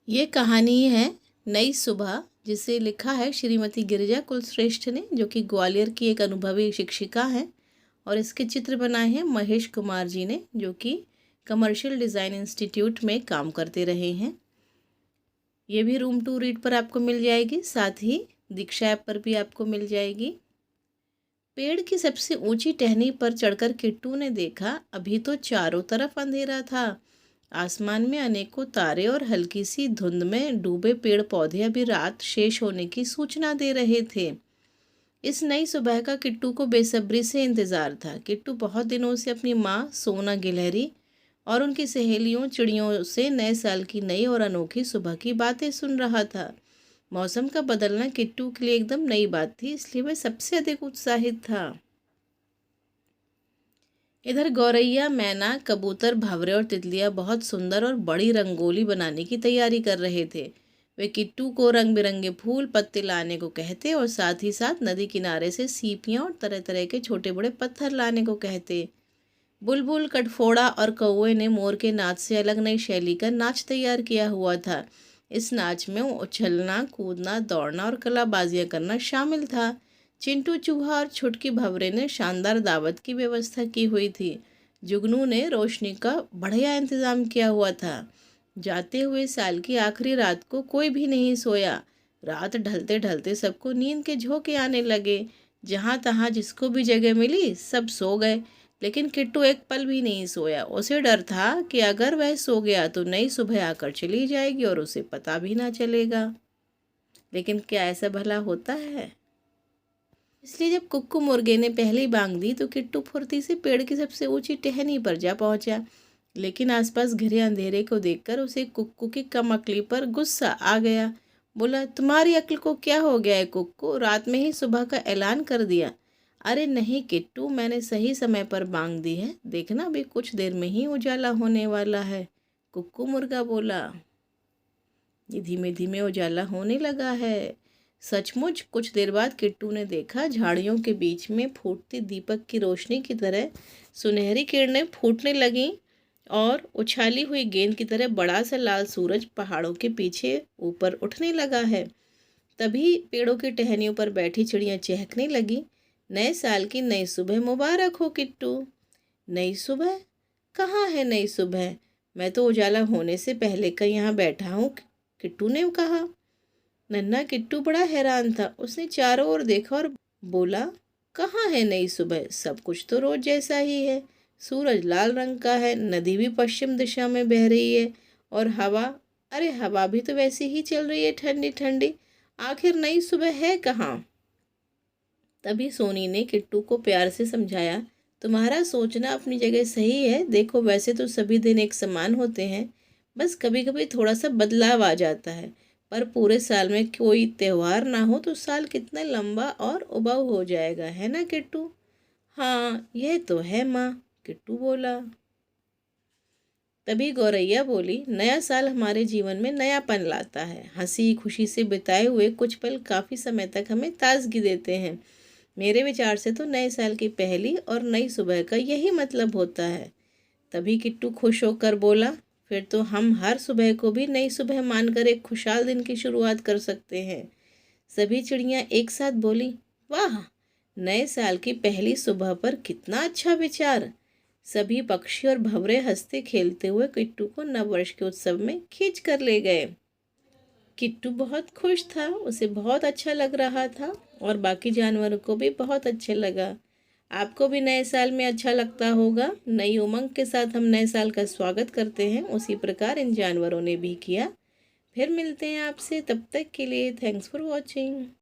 ये कहानी है नई सुबह, जिसे लिखा है श्रीमती गिरिजा कुलश्रेष्ठ ने, जो कि ग्वालियर की एक अनुभवी शिक्षिका हैं। और इसके चित्र बनाए हैं महेश कुमार जी ने, जो कि कमर्शियल डिज़ाइन इंस्टीट्यूट में काम करते रहे हैं। ये भी रूम टू रीड पर आपको मिल जाएगी, साथ ही दीक्षा ऐप पर भी आपको मिल जाएगी। पेड़ की सबसे ऊंची टहनी पर चढ़कर किट्टू ने देखा, अभी तो चारों तरफ अंधेरा था। आसमान में अनेकों तारे और हल्की सी धुंध में डूबे पेड़ पौधे अभी रात शेष होने की सूचना दे रहे थे। इस नई सुबह का किट्टू को बेसब्री से इंतज़ार था। किट्टू बहुत दिनों से अपनी माँ सोना गिलहरी और उनकी सहेलियों चिड़ियों से नए साल की नई और अनोखी सुबह की बातें सुन रहा था। मौसम का बदलना किट्टू के लिए एकदम नई बात थी, इसलिए वह सबसे अधिक उत्साहित था। इधर गौरैया, मैना, कबूतर, भंवरे और तितलियां बहुत सुंदर और बड़ी रंगोली बनाने की तैयारी कर रहे थे। वे किट्टू को रंग बिरंगे फूल पत्ते लाने को कहते और साथ ही साथ नदी किनारे से सीपियां और तरह तरह के छोटे बड़े पत्थर लाने को कहते। बुलबुल, कटफोड़ा और कौवे ने मोर के नाच से अलग नई शैली का नाच तैयार किया हुआ था। इस नाच में उछलना, कूदना, दौड़ना और कलाबाजियां करना शामिल था। चिंटू चूहा और छुटकी भंवरे ने शानदार दावत की व्यवस्था की हुई थी। जुगनू ने रोशनी का बढ़िया इंतजाम किया हुआ था। जाते हुए साल की आखिरी रात को कोई भी नहीं सोया। रात ढलते ढलते सबको नींद के झोंके आने लगे। जहाँ तहाँ जिसको भी जगह मिली सब सो गए, लेकिन किट्टू एक पल भी नहीं सोया। उसे डर था कि अगर वह सो गया तो नई सुबह आकर चली जाएगी और उसे पता भी ना चलेगा। लेकिन क्या ऐसा भला होता है? इसलिए जब कुक्कू मुर्गे ने पहली बांग दी तो किट्टू फुर्ती से पेड़ की सबसे ऊंची टहनी पर जा पहुंचा। लेकिन आसपास घिरे अंधेरे को देखकर उसे कुक्कू की कम अक्ली पर गुस्सा आ गया। बोला, तुम्हारी अक्ल को क्या हो गया है कुक्कू? रात में ही सुबह का ऐलान कर दिया। अरे नहीं किट्टू, मैंने सही समय पर बांग दी है। देखना, अभी कुछ देर में ही उजाला होने वाला है। कुक्कू मुर्गा बोला। ये धीमे धीमे उजाला होने लगा है। सचमुच कुछ देर बाद किट्टू ने देखा, झाड़ियों के बीच में फूटती दीपक की रोशनी की तरह सुनहरी किरणें फूटने लगीं और उछाली हुई गेंद की तरह बड़ा सा लाल सूरज पहाड़ों के पीछे ऊपर उठने लगा है। तभी पेड़ों की टहनियों पर बैठी चिड़ियां चहकने लगी। नए साल की नई सुबह मुबारक हो किट्टू। नई सुबह? कहाँ है नई सुबह? मैं तो उजाला होने से पहले का यहाँ बैठा हूँ, किट्टू ने कहा। नन्हा किट्टू बड़ा हैरान था। उसने चारों ओर देखा और बोला, कहाँ है नई सुबह? सब कुछ तो रोज जैसा ही है। सूरज लाल रंग का है, नदी भी पश्चिम दिशा में बह रही है और हवा, अरे हवा भी तो वैसी ही चल रही है, ठंडी ठंडी। आखिर नई सुबह है कहाँ? तभी सोनी ने किट्टू को प्यार से समझाया, तुम्हारा सोचना अपनी जगह सही है। देखो, वैसे तो सभी दिन एक समान होते हैं, बस कभी कभी थोड़ा सा बदलाव आ जाता है। पर पूरे साल में कोई त्यौहार ना हो तो साल कितना लंबा और उबाऊ हो जाएगा, है ना किट्टू? हाँ, यह तो है माँ, किट्टू बोला। तभी गौरैया बोली, नया साल हमारे जीवन में नयापन लाता है। हंसी खुशी से बिताए हुए कुछ पल काफ़ी समय तक हमें ताजगी देते हैं। मेरे विचार से तो नए साल की पहली और नई सुबह का यही मतलब होता है। तभी किट्टू खुश होकर बोला, फिर तो हम हर सुबह को भी नई सुबह मानकर एक खुशहाल दिन की शुरुआत कर सकते हैं। सभी चिड़ियां एक साथ बोली, वाह, नए साल की पहली सुबह पर कितना अच्छा विचार। सभी पक्षी और भंवरे हंसते खेलते हुए किट्टू को नववर्ष के उत्सव में खींच कर ले गए। किट्टू बहुत खुश था, उसे बहुत अच्छा लग रहा था और बाकी जानवरों को भी बहुत अच्छा लगा। आपको भी नए साल में अच्छा लगता होगा। नई उमंग के साथ हम नए साल का स्वागत करते हैं, उसी प्रकार इन जानवरों ने भी किया। फिर मिलते हैं आपसे, तब तक के लिए थैंक्स फॉर वॉचिंग।